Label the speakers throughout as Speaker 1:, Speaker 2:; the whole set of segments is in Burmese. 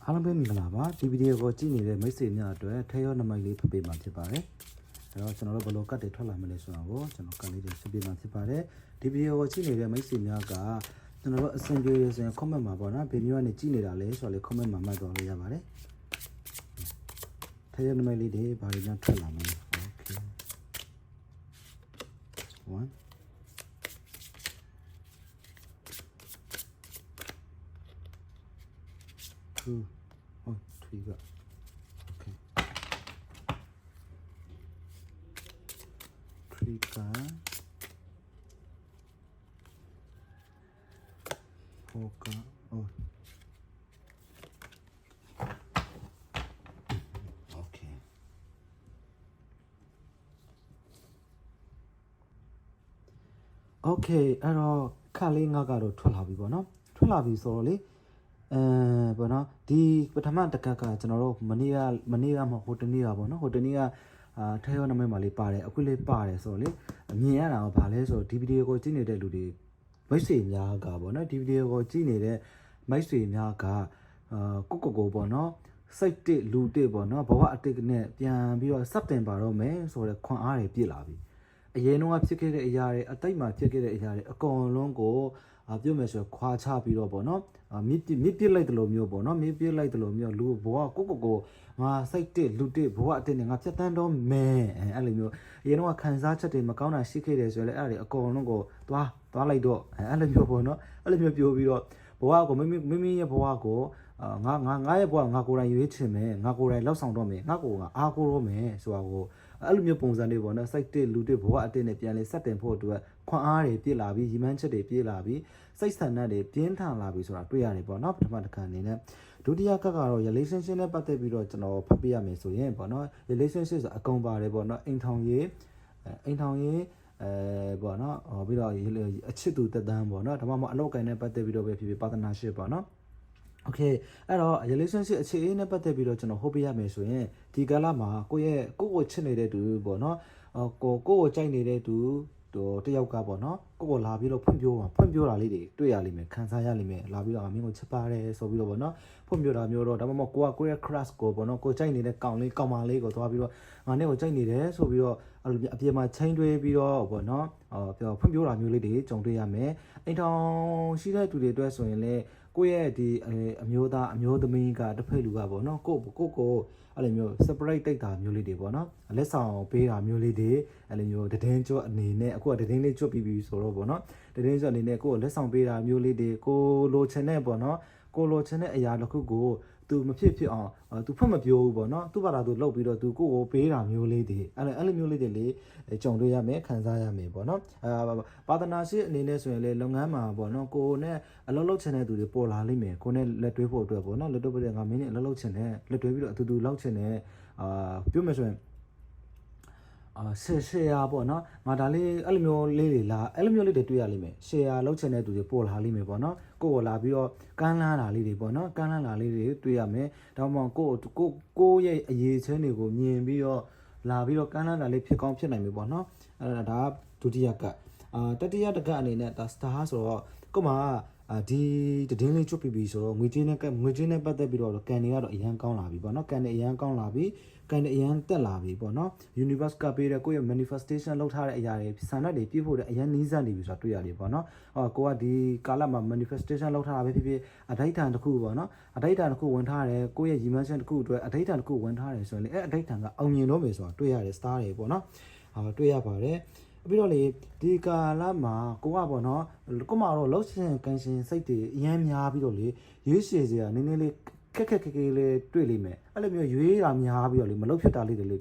Speaker 1: အားလုံးပဲမင်္ဂလာပါဒီဗီဒီယိုကိုကြည့်နေတဲ့မိတ်ဆွေများအတွက်ထဲရောနမိတ်လေးဖတ်ပေးမှာဖြစ်ပါတယ်အဲ့တော့ကျွန်တော်တို့ဘယ်လိုကတ်တွေထွက်လာမလဲဆိုတာကိုကျွန်တော်ကတ်လေးတွေဆက်ပေးမှာဖြစ်ပါတယ်ဒီဗီဒီယိုကိုကြည့်နေတဲ့မိတ်ဆွေများကကျွန်တော်တို့အဆင်ပြေရဆိုရင် comment မှာပေါ့နော်ဘယ်မျိုးကနေကြည့်နေတာလဲဆိုတာလေး comment မှာမှတ်သွားလို့ရပါတယ်ထဲရောနမိတ်လေးတွေဘာတွေများထွက်လာမလဲ okay 1 2 oh 3 got okay 3 got 4 got oh okay okay အဲ့တော့ခက်လေးငါကတော့ထွက်လာပြီပေါ့နော်ထွက်လာပြီဆိုတော့လေပေါ့နော်ဒီပထမတကက်ကကျွန်တော်တို့မနေ့ကမှဟိုတနေ့ကပေါ့နော်ဟိုတနေ့ကထဲရောနမိတ်မှာလေးပါတယ်အခုလေးပါတယ်ဆိုတော့လေမြင်ရတာကဘာလဲဆိုတော့ဒီဗီဒီယိုကိုကြည့်နေတဲ့လူတွေမိတ်ဆွေများကပေါ့နော်ဒီဗီဒီယိုကိုကြည့်နေတဲ့မိတ်ဆွေများကကိုပေါ့နော်စိတ်တစ်လူတစ်ပေါ့နော်ဘဝအတိတ်နဲ့ပြန်ပြီးတော့စက်တင်ပါတော့မယ်ဆိုတော့ခွန်အားတွေပြည့်လာပြီအရင်တော့ဖြစ်ခဲ့တဲ့အရာတွေအတိတ်မှာဖြစ်ခဲ့တဲ့အရာတွေအကုန်လုံးကိုပြောမယ်ဆိုခွာချပြီးတော့ပေါ့နော်မြစ်ပြစ်လိုက်တယ်လို့မျိုးပေါ့နော်မြစ်ပြစ်လိုက်တယ်လို့မျိုးလူဘဝကိုငါစိတ်တစ်လူတစ်ဘဝအတင်းနဲ့ငါဖြတ်တန်းတော့မယ်အဲ့လိုမျိုးအရင်တော့ခံစားချက်တွေမကောင်းတာရှိခဲ့တယ်ဆိုရင်လည်းအဲ့ဒါတွေအကုန်လုံးကိုသွားလိုက်တော့အဲ့လိုမျိုးပေါ့နော်အဲ့လိုမျိုးပြောပြီးတော့ဘဝကိုမိရဲ့ဘဝကိုငါရဲ့ဘဝငါကိုယ်တိုင်ရွေးချင်မယ်ငါကိုယ်တိုင်လောက်ဆောင်တော့မယ်ငါကိုယ်ကအားကိုးတော့မယ်ဆိုတာကိုအဲ့လိုမျိုးပုံစံတွေပေါ့နော်စိတ်တစ်လူတစ်ဘဝအတင်းနဲ့ပြန်လဲဆက်တင်ဖို့အတွက်ခွန်အားတွေပြည့်လာပြီးရီမန်းချက်တွေပြည့်လာပြီးစိတ်ဆန္ဒတွေပြင်းထန်လာပြီးဆိုတာတွေ့ရတယ်ပေါ့နော်ပထမတစ်ခါအနေနဲ့ဒုတိယကတော့ relationship နဲ့ပတ်သက်ပြီးတော့ကျွန်တော်ဖတ်ပြရမယ်ဆိုရင်ပေါ့နော် relationship ဆိုအကုန်ပါတယ်ပေါ့နော်အိမ်ထောင်ရေးပေါ့နော်ပြီးတော့အချစ်သူတက်တန်းပေါ့နော်ဒါမှမဟုတ်အလောက်ကိုင်းနဲ့ပတ်သက်ပြီးတော့ပဲဖြစ်ဖြစ် partnership ပေါ့နော်okay အဲ့တော့ relationship အခြေအနေနဲ့ပတ်သက်ပြီးတော့ကျွန်တော်ဟုတ်ပြရမယ်ဆိုရင်ဒီကာလမှာကိုချစ်နေတဲ့သူပေါ့နော်ကိုကြိုက်နေတဲ့သူတယောက်ကပေါ့နော်ကိုလာပြီးတော့ဖွင့်ပြောတာလေးတွေတွေ့ရလိမ့်မယ်ခံစားရလိမ့်မယ်လာပြီးတော့မင်းကိုချစ်ပါတယ်ဆိုပြီးတော့ပေါ့နော်ဖွင့်ပြောတာမျိုးတော့ဒါမှမဟုတ်ကိုရဲ့ crush ကိုပေါ့နော်ကိုကြိုက်နေတဲ့ကောင်မလေးကိုသွားပြီးတော့ငါနဲ့ကိုကြိုက်နေတယ်ဆိုပြီးတော့အဲ့လိုအပြင်မှာချိန်တွေးပြီးတော့ပေါ့နော်ဖွင့်ပြောတာမျိုးလေးတွေကြုံတွေ့ရမယ်အိမ်ထောင်ရှိတဲ့သူတွေအတွက်ဆိုရင်လည်းကိုရဲ့ဒီအမျိုးသားအမျိုးသမီးကတစ်ဖက်လူကပေါ့နော်ကိုအဲ့လိုမျိုး separate တိတ်တာမျိုးလေးတွေပေါ့နော်လက်ဆောင်ပေးတာမျိုးလေးတွေအဲ့လိုမျိုးတည်င်းကျွတ်အနေနဲ့အခုကတည်င်းလေးကျွတ်ပြီးပြီဆိုတော့ပေါ့နော်တည်င်းကျွတ်အနေနဲ့ကိုလက်ဆောင်ပေးတာမျိုးလေးတွေကိုလိုချင်တဲ့ပေါ့နော်ကိုလိုချင်တဲ့အရာတစ်ခုကိုသူမဖြစ်အောင်သူဖွင့်မပြောဘူးပေါ့နော်သူ့ဘာသာသူလှုပ်ပြီးတော့သူကိုပေးတာမျိုးလေးတွေအဲ့လိုမျိုးလေးတွေလေကြုံတွေ့ရမယ်ခံစားရမယ်ပေါ့နော်ပါဒနာရှိအနေနဲ့ဆိုရင်လေလုပ်ငန်းမှာပေါ့နော်ကိုနဲ့အလုပ်လုပ်ချင်တဲ့သူတွေပေါ်လာလိမ့်မယ်ကိုနဲ့လက်တွဲဖို့အတွက်ပေါ့နော်လက်တွဲပြီးတော့ငါမင်းနဲ့အလုပ်လုပ်ချင်တယ်လက်တွဲပြီးတော့အတူတူလုပ်ချင်တယ်ပြောမယ်ဆိုရင်ရှယ်ယာပေါ့နော်ငါဒါလေးအဲ့လိုမျိုးလေးတွေလာအဲ့လိုမျိုးလေးတွေတွေ့ရလိမ့်မယ်ရှယ်ယာလောက်ချင်တဲ့သူတွေပေါ်လာလိမ့်မယ်ပေါ့နော်ကိုလာပြီးတော့ကမ်းလှမ်းလာလေးတွေပေါ့နော်ကမ်းလှမ်းလာလေးတွေတွေ့ရမယ်ဒါမှမဟုတ်ကိုရဲ့အရေးချင်းတွေကိုမြင်ပြီးတော့လာပြီးတော့ကမ်းလှမ်းလာလေးဖြစ်ကောင်းဖြစ်နိုင်ပြီပေါ့နော်အဲ့ဒါဒုတိယကတတိယတကအနေနဲ့ဒါ star ဆိုတော့ကိုမဒီတည်င်းလေးချွတ်ပြီးဆိုတော့ငွေကြေးနဲ့ပတ်သက်ပြီးတော့ကန်တွေကတော့အရန်ကောင်းလာပြီပေါ့နော်ကန်တွေအရန်ကောင်းလာပြီကန်တွေအရန်တက်လာပြီပေါ့နော် universe ကပေးတဲ့ကိုယ့်ရဲ့ manifestation လုပ်ထားတဲ့အရာတွေဆန္ဒတွေပြည့်ဖို့တဲ့အရန်နီးစပ်နေပြီဆိုတာတွေ့ရတယ်ပေါ့နော်ကိုကဒီကာလမှာ manifestation လုပ်ထားတာပဲဖြစ်ဖြစ်အဋိဌာန်တစ်ခုပေါ့နော်အဋိဌာန်တစ်ခုဝင်ထားတယ်ကိုယ့်ရဲ့ dimension တစ်ခုအတွက်အဋိဌာန်တစ်ခုဝင်ထားတယ်ဆိုရင်လေအဋိဌာန်ကအောင်မြင်တော့မယ်ဆိုတာတွေ့ရတယ် star တွေပေါ့နော်တွေ့ရပါတယ်ပြီးတော့လေဒီကာလမှာကိုကပေါ့နော်ကိုမတော့လှုပ်ရှင်ကန်ရှင်စိတ်တွေအများများပြီးတော့လေရွေးရှည်စရာနည်းနည်းလေးခက်လေးတွေ့လိမ့်မယ်အဲ့လိုမျိုးရွေးတာများပြီးတော့လေမလှုပ်ဖြစ်တာလေးတွေလေ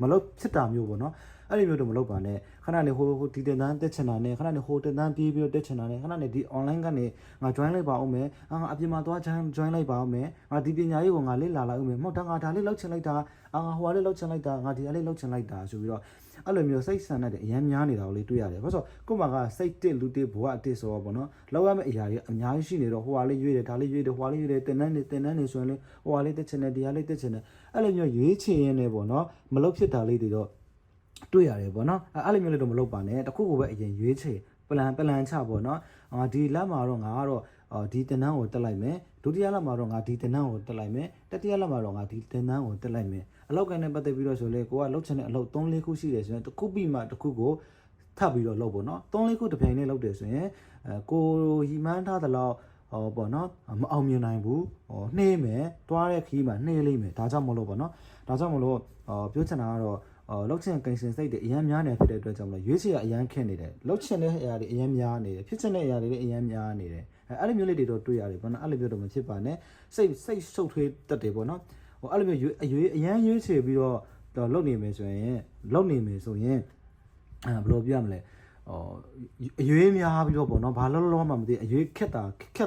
Speaker 1: မလှုပ်ဖြစ်တာမျိုးပေါ့နော်အဲ့လိုမျိုးတော့မလုပ်ပါနဲ့ခဏနေဟိုဒီတင်တန်းတက်ချင်တာနဲ့ခဏနေဟိုတင်တန်းပြေးပြီးတော့တက်ချင်တာနဲ့ခဏနေဒီ online ကနေငါ join လိုက်ပါအောင်မယ်ငါအပြင်မှာသွား join လိုက်ပါအောင်မယ်ငါဒီပညာရေးကိုငါလေ့လာလိုက်အောင်မယ်မဟုတ်တာငါဒါလေးလောက်ချင်လိုက်တာငါဟိုလေးလောက်ချင်လိုက်တာငါဒီလေးလောက်ချင်လိုက်တာဆိုပြီးတော့အဲ့လိုမျိုးစိတ်ဆန္ဒတွေအများများနေတာကိုလေးတွေ့ရတယ်ဘာလို့ဆိုကို့မှာကစိတ်တစ်လူတစ်ဘဝအတစ်ဆိုတော့ပေါ့နော်လောက်ရမယ့်အရာတွေအများကြီးရှိနေတော့ဟိုဟာလေးရွေးတယ်ဒါလေးရွေးတယ်ဟိုဟာလေးရွေးတယ်တင်တန်းနေဆိုရင်လေဟိုဟာလေးတက်ချင်တယ်ဒီဟာလေးတက်ချင်တယ်အဲ့လိုမျိုးရွေးချင်ရင်းနေပေါ့နော်မလုပ်ဖြစ်တာလေးတွေတော့တွေ့ရတယ်ပေါ့နော်အဲ့လိုမျိုးလေးတော့မလုပ်ပါနဲ့တခုကိုပဲအရင်ရွေးချယ်ပလန်ချပေါ့နော်ဒီလက်မှာတော့ငါကတော့ ဒီတင်နန်းကိုတက်လိုက်မယ်ဒုတိယလမှာတော့ငါဒီတင်နန်းကိုတက်လိုက်မယ်တတိယလမှာတော့ငါဒီတင်နန်းကိုတက်လိုက်မယ်အလောက်ကန်နဲ့ပတ်သက်ပြီးတော့ဆိုလေကိုကလောက်ချင်တဲ့အလောက်3-4ခုရှိတယ်ဆိုရင်တစ်ခုပြီးမှတစ်ခုကိုထပ်ပြီးတော့လုပ်ပေါ့နော်3-4ခုတစ်ပြိုင်နဲ့လုပ်တယ်ဆိုရင်ကိုရီမန်းထားသလောက်ပေါ့နော်မအောင်မြင်နိုင်ဘူးနှေးမယ်တွားတဲ့ခီးမှာနှေးလိမ့်မယ်ဒါကြောင့်မလို့ပေါ့နော်ဒါကြောင့်မလို့ပြောချင်တာကတော့လောက်ချင်ကိန်းစင်စိတ်တွေအရန်များနေဖြစ်တဲ့အတွက်ကြောင့်မလို့ရွေးချယ်ကအရန်ခက်နေတယ်လောက်ချင်တဲ့အရာတွေအရန်များနေတယ်ဖြစ်ချင်တဲ့အရာတွေလည်းအရန်များနေတယ်အဲ့လိုမျိုးလေးတွေတော့တွေ့ရတယ်ပေါ့နော်အဲ့လိုမျိုးတော့မဖြစ်ပါနဲ့စိတ်ရှုပ်ထွေးတတ်တယ်ပေါ့နော်အဲ့လိုမျိုးအရန်ရွေးချယ်ပြီးတော့လုပ်နေမယ်ဆိုရင်ဘယ်လိုပြရမလဲအရွေးများပြီးတော့ပေါ့နော်ဘာလောမှမသိအရွေးခက်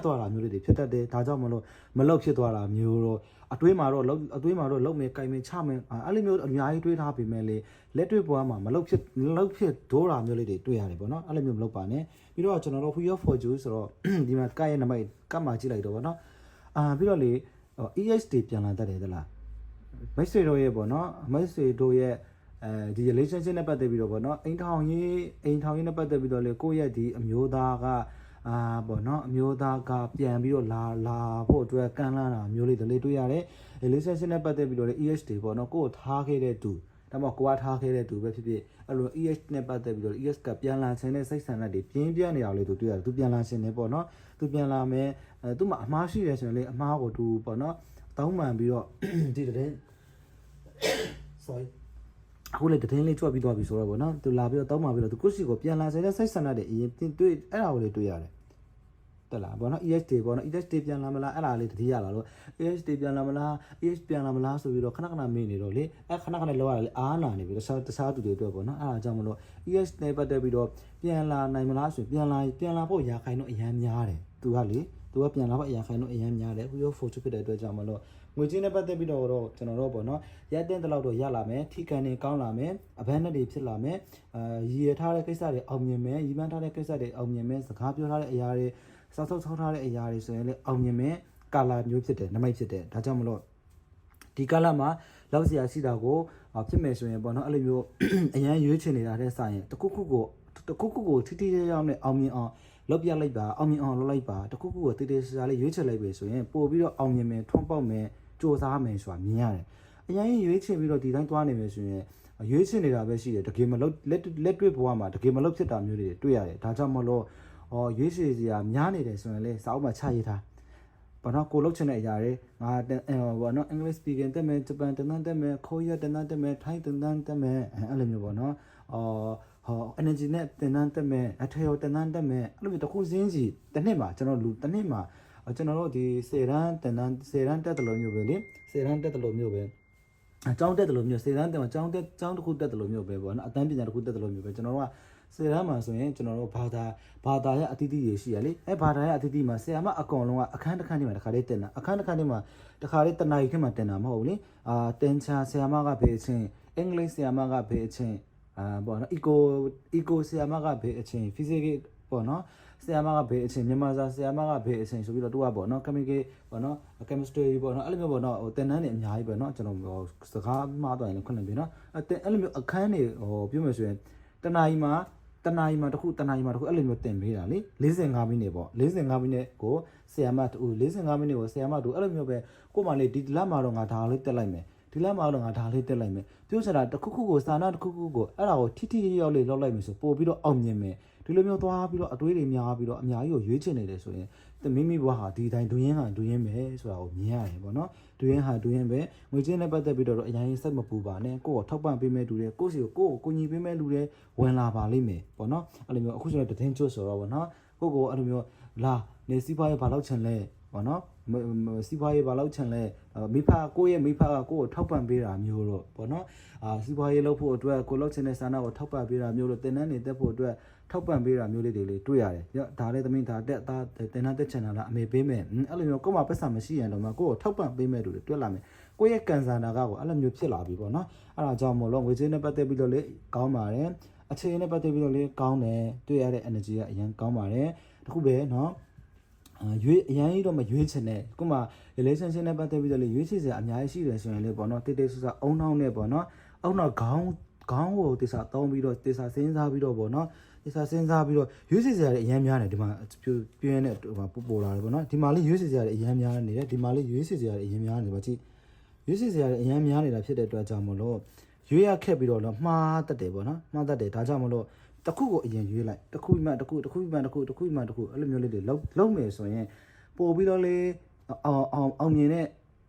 Speaker 1: သွားတာမျိုးလေးတွေဖြစ်တတ်တယ်ဒါကြောင့်မလို့မလောက်ဖြစ်သွားတာမျိုးတော့အတွေးမှာတော့လုံမယ်ကြိုင်မယ်ချမယ်အဲ့လိုမျိုးအများကြီးတွေးထားပေမဲ့လေလက်တွေ့ပေါ်မှာမလောက်ဖြစ်ဒိုးတာမျိုးလေးတွေတွေ့ရတယ်ပေါ့နော်အဲ့လိုမျိုးမလုပ်ပါနဲ့ပြီးတော့ကျွန်တော်တို့ Wheel for Juice ဆိုတော့ဒီမှာကရဲ့နံပါတ်ကတ်မှာကြည့်လိုက်တော့ပေါ့နော်ပြီးတော့လေ ESD ပြန်လာတတ်တယ်သလားမိတ်ဆွေတို့ရဲ့ပေါ့နော်မိတ်ဆွေတို့ရဲ့ဒီ relationship နဲ့ပတ်သက်ပြီးတော့ပေါ့နော်အိမ်ထောင်ရေးနဲ့ပတ်သက်ပြီးတော့လေကိုယ့်ရဲ့ဒီအမျိုးသားကပေါ့နော်အမျိုးသားကပြန်ပြီးတော့လာဖို့အတွက်ကမ်းလှမ်းတာမျိုးလေးတွေတွေ့ရတယ် relationship နဲ့ပတ်သက်ပြီးတော့လေ EH တွေပေါ့နော်ကိုယ့်ကိုထားခဲ့တဲ့သူဒါမှမဟုတ်ကိုယ်ကထားခဲ့တဲ့သူပဲဖြစ်ဖြစ်အဲ့လို EH နဲ့ပတ်သက်ပြီးတော့ EH ကပြန်လာခြင်းနဲ့စိတ်ဆန္ဒတွေပြင်းပြနေတာလေးတို့တွေ့ရတယ်သူပြန်လာခြင်းနဲ့ပေါ့နော်သူပြန်လာမယ်သူ့မှာအမှားရှိတယ်ဆိုရင်လေအမှားကိုသူပေါ့နော်တောင်းပန်ပြီးတော့ဒီတဲ့ sorry အခုလေတည်င်းလေးကြွပြီးသွားပြီဆိုတော့ဗောနော်သူလာပြီးတော့တောင်းပါပြီးတော့သူကိုရှိကိုပြန်လာစေတဲ့စိတ်ဆန္ဒတွေအရင်တွေ့အဲ့ဒါကိုလေတွေ့ရတယ်တက်လာဗောနော် EHD ဗောနော် EHD ပြန်လာမလားအဲ့ဒါလေးတတိယလာလို့ EHD ပြန်လာမလား EH ပြန်လာမလားဆိုပြီးတော့ခဏမေးနေတော့လေအဲ့ခဏလောက်ရလေအားနာနေပြီတခြားသူတွေအတွက်ဗောနော်အဲ့ဒါကြောင့်မလို့ EH နဲ့ပတ်သက်ပြီးတော့ပြန်လာနိုင်မလားဆိုပြန်လာဖို့ရာခိုင်တော့အရန်များတယ်သူကပြန်လာဖို့ရာခိုင်တော့အရန်များတယ်ခုရော photo ဖြစ်တဲ့အတွက်ကြောင့်မလို့ငွေချင်းနဲ့ပတ်သက်ပြီးတော့ကျွန်တော်တို့ပေါ့နော်ရက်တဲ့တလောက်တော့ရလာမယ်ထိကန်နေကောင်းလာမယ်အဘန်းနဲ့တွေဖြစ်လာမယ်ရည်ရထားတဲ့ကိစ္စတွေအောင်မြင်မယ်ရည်မှန်းထားတဲ့ကိစ္စတွေအောင်မြင်မယ်စကားပြောထားတဲ့အရာတွေစောက်ထားတဲ့အရာတွေဆိုရင်လည်းအောင်မြင်မယ်ကာလာမျိုးဖြစ်တယ်နမိတ်ဖြစ်တယ်ဒါကြောင့်မလို့ဒီကာလာမှာလောက်စရာရှိတာကိုဖြစ်မယ်ဆိုရင်ပေါ့နော်အဲ့လိုမျိုးအရန်ရွေးချယ်နေတာတဲ့ဆိုင်ရင်တခုခုကိုထိရောက်နဲ့အောင်မြင်အောင်လောက်ပြလိုက်ပါအောင်မြင်အောင်လုပ်လိုက်ပါတခုခုကိုတည်စားလေးရွေးချယ်လိုက်ပြီဆိုရင်ပို့ပြီးတော့အောင်မြင်မယ်ထွန်းပေါက်မယ်စူးစမ်းမယ်ဆိုတာမြင်ရတယ်အရင်ရွေးချယ်ပြီးတော့ဒီတိုင်းသွားနေမယ်ဆိုရင်ရွေးချယ်နေတာပဲရှိတယ်တကယ်မလုပ်လက်တွေ့ဘဝမှာတကယ်မလုပ်ဖြစ်တာမျိုးတွေတွေ့ရတယ်ဒါကြောင့်မလို့ရွေးချယ်စရာများနေတယ်ဆိုရင်လေစာအုပ်မှာချရေးထားဘာတော့ကိုလုပ်ချင်တဲ့အရာတွေငါဘာနော် English speaking တက်မယ်ဂျပန်တန်းတက်မယ်ကိုရီးယားတန်းတက်မယ်ထိုင်းတန်းတက်မယ်အဲ့လိုမျိုးပေါ့နော်energy နဲ့တင်နန်းတက်မယ်အထေရောတင်နန်းတက်မယ်အဲ့လိုမျိုးတစ်ခုစင်းစီတစ်နှစ်မှာကျွန်တော်တို့ဒီ10တန်းတက်တယ်လို့မျိုးပဲလေ10တန်းတက်တယ်လို့မျိုးပဲအကြောင်းတက်တယ်လို့မျိုး10တန်းတက်မှာကျောင်းတစ်ခုတက်တယ်လို့မျိုးပဲပေါ့နော်အတန်းပညာတစ်ခုတက်တယ်လို့မျိုးပဲကျွန်တော်တို့က10တန်းမှာဆိုရင်ကျွန်တော်တို့ဘာသာရဲ့အသီးသီးတွေရှိရလေဘာသာရဲ့အသီးသီးမှာဆရာမအကောင်လုံးကအခန်းတစ်ခန်းထဲမှာတစ်ခါလေးတင်တာအခန်းတစ်ခန်းထဲမှာတစ်ခါလေးတနားရီထဲမှာတင်တာမဟုတ်ဘူးလေတင်ချာဆရာမကဖေးအချင်းအင်္ဂလိပ်ဆရာမကဖေးအချင်းပေါ့နော် eco ဆရာမကဘေးအချင်း physics ပေါ့နော်ဆရာမကဘေးအချင်းမြန်မာစာဆရာမကဘေးအချင်းဆိုပြီးတော့သူကပေါ့နော် chemical ပေါ့နော် chemistry ပေါ့နော်အဲ့လိုမျိုးပေါ့နော်ဟိုသင်တန်းတွေအများကြီးပဲเนาะကျွန်တော်စကားမှားသွားရင်လည်းခွင့်လင့်ပြီเนาะအဲ့လိုမျိုးအခန်းတွေပြောမယ်ဆိုရင်တနာရီမှာတစ်ခုအဲ့လိုမျိုးတင်ပေးတာလေ45မိနစ်ပေါ့45မိနစ်ကိုဆရာမတူ45မိနစ်ကိုဆရာမတူအဲ့လိုမျိုးပဲကို့မှာလေဒီလမှာတော့ငါဒါလေးတက်လိုက်မယ်ဒီလမှာတော့ငါဒါလေးတက်လိုက်မယ်ပြောချင်တာတစ်ခုခုကိုစာနာတစ်ခုခုကိုအဲ့ဒါကိုထိရောက်လေးလောက်လိုက်မယ်ဆိုပို့ပြီးတော့အောင်မြင်မယ်ဒီလိုမျိုးသွားပြီးတော့အတွေးတွေများပြီးတော့အများကြီးကိုရွေးချယ်နေတယ်ဆိုရင်မိမိဘဝဟာဒီတိုင်းဒူးရင်းပဲဆိုတာကိုမြင်ရတယ်ပေါ့နော်ဒူးရင်းပဲငွေချင်းနဲ့ပတ်သက်ပြီးတော့အရင်စိတ်မပူပါနဲ့ကိုယ့်ကိုထောက်ပံ့ပေးမဲ့လူတွေကိုယ့်စီကိုကိုညီပေးမဲ့လူတွေဝင်လာပါလိမ့်မယ်ပေါ့နော်အဲ့လိုမျိုးအခုကျွန်တော်တည်င်းချွတ်ဆိုတော့ပေါ့နော်ကိုအဲ့လိုမျိုးလာနေစီးပွားရေးဘာလို့ချင်လဲပေါ့နော်စီးပွားရေးဘာလို့ချင်လဲကိုယ့်ရဲ့မိဖကကိုယ့်ကိုထောက်ပံ့ပေးတာမျိုးတော့ပေါ့နော်စီးပွားရေးလုပ်ဖို့အတွက်ကိုလုပ်ချင်တဲ့ဆန္ဒကိုထောက်ပံ့ပေးတာမျိုးလို့တင်နန်းနေတက်ဖို့အတွက်ထောက်ပံ့ပေးတာမျိုးလေးတွေတွေ့ရတယ်။ဒါလည်းသမီးဒါတက်သားတင်နန်းတက်ချင်တာလားအမေပေးမယ်အဲ့လိုမျိုးကို့မှာပတ်စံမရှိရင်တော့မှကိုယ့်ကိုထောက်ပံ့ပေးမဲ့လူတွေတွေ့လာမယ်။ကိုယ့်ရဲ့ကန်ဆာနာကိုအဲ့လိုမျိုးဖြစ်လာပြီပေါ့နော်။အဲ့ဒါကြောင့်မို့လို့ငွေကြေးနဲ့ပတ်သက်ပြီးတော့လေကောင်းပါတယ်။အခြေအနေနဲ့ပတ်သက်ပြီးတော့လေကောင်းတယ်တွေ့ရတဲ့ energy ကအရင်ကောင်းပါတယ်။တခုပဲနော်အရင်ကြီးတော့မရွေးချင်နဲ့ခုမှ relationship နဲ့ပတ်သက်ပြီးတော့လေရွေးချယ်စရာအများကြီးရှိတယ်ဆိုရင်လေပေါ့နော်တိတ်တိတ်ဆဆအုံနှောင်းနဲ့ပေါ့နော်အုံနောက်ခေါ ခေါင်းကိုတေစာတောင်းပြီးတော့တေစာစဉ်းစားပြီးတော့ပေါ့နော်တေစာစဉ်းစားပြီးတော့ရွေးစီစရာတွေအများများနေဒီမှာပြင်းတဲ့ဟိုပို့လာတယ်ပေါ့နော်ဒီမှာလေးရွေးစီစရာတွေအများများနေတယ်ဒီမှာလေးရွေးစီစရာတွေအများများနေပါကြည့်ရွေးစီစရာတွေအများများနေတာဖြစ်တဲ့အတွက်ကြောင့်မလို့ရွေးရခက်ပြီးတော့မှားတတ်တယ်ပေါ့နော်မှားတတ်တယ်ဒါကြောင့်မလို့တစ်ခုကိုအရင်ရွေးလိုက်တစ်ခုမှတစ်ခုတစ်ခုမှတစ်ခုတစ်ခုမှတစ်ခုအဲ့လိုမျိုးလေးတွေလုံးမယ်ဆိုရင်ပို့ပြီးတော့လေအောင်မြင်တဲ့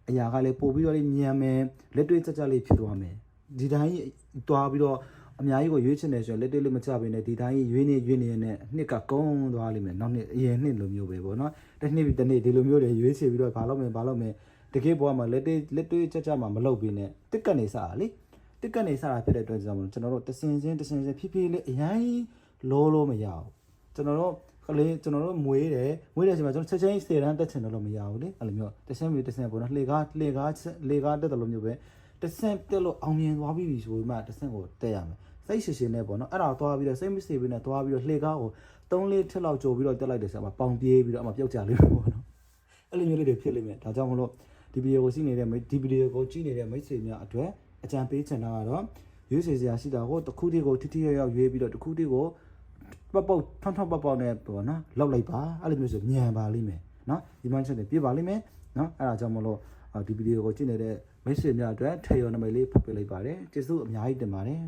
Speaker 1: အရာကလေးပို့ပြီးတော့လေညံမယ်လက်တွေ့ကြကြလေးဖြစ်သွားမယ်ဒီတိုင်းတွားပြီးတော့အများကြီးကိုရွေးချင်တယ်ဆိုရင်လက်တွေ့လေးမချပေးနဲ့ဒီတိုင်းရွေးနေနဲ့နှစ်ကကုန်းသွားလိမ့်မယ်နောက်နှစ်အရင်နှစ်လိုမျိုးပဲပေါ့နော်တစ်နှစ်ပြီးတစ်နှစ်ဒီလိုမျိုးတွေရွေးချယ်ပြီးတော့ဘာလုပ်မယ်တကယ်ဘဝမှာလက်တွေ့ကြကြမှာမလုပ်ပေးနဲ့တစ်ကနေစတာလေတစ်ကနေစတာဖြစ်တဲ့အတွက်ကြောင့်ကျွန်တော်တို့တစင်ချင်းဖြည်းဖြည်းလေးအရင်လို့မရဘူးကျွန်တော်တို့မွေးတယ်ဆိုမှကျွန်တော်ချက်ချင်းစေတန်းတက်ချင်တော့မရဘူးလေအဲ့လိုမျိုးတစင်ပေါ့နော်လှေကားတက်တယ်လို့မျိုးပဲတဆင့်တက်လို့အောင်မြင်သွားပြီဆိုမှတဆင့်ကိုတက်ရမယ်စိတ်ရှင်နဲ့ပေါ့နော်အဲ့ဒါသွားပြီးတော့စိတ်မစေဘဲနဲ့သွားပြီးတော့လှေကားကို3-4ထစ်လောက်ကြိုပြီးတော့တက်လိုက်တယ်ဆိုတော့ပေါင်ပြေးပြီးတော့အမှပြုတ်ကြလိမ့်မယ်ပေါ့နော်အဲ့လိုမျိုးလေးတွေဖြစ်လိမ့်မယ်ဒါကြောင့်မလို့ဒီဗီဒီယိုကိုကြည့်နေတဲ့ဒီဗီဒီယိုကိုကြည့်နေတဲ့မိတ်ဆွေများအတွက်အကြံပေးချင်တာကတော့ရွေးစရာရှိတာကိုတစ်ခုတည်းကိုထိရောက်ရွေးပြီးတော့တစ်ခုတည်းကိုပေါက်ထွန်းပေါက်နဲ့ပေါ့နော်လောက်လိုက်ပါအဲ့လိုမျိုးဆိုညံပါလိမ့်မယ်နော်ဒီမှန်ချက်တွေပြပါလိမ့်မယ်နော်အဲ့ဒါကြောင့်မလို့ဒီဗီဒီယိုကိုကြည့်နေတဲ့မိတ်ဆွေများအတွက်ထေရောနမိတ်လေးဖတ်ပေးလိုက်ပါတယ်ကျေးဇူးအများကြီးတင်ပါတယ်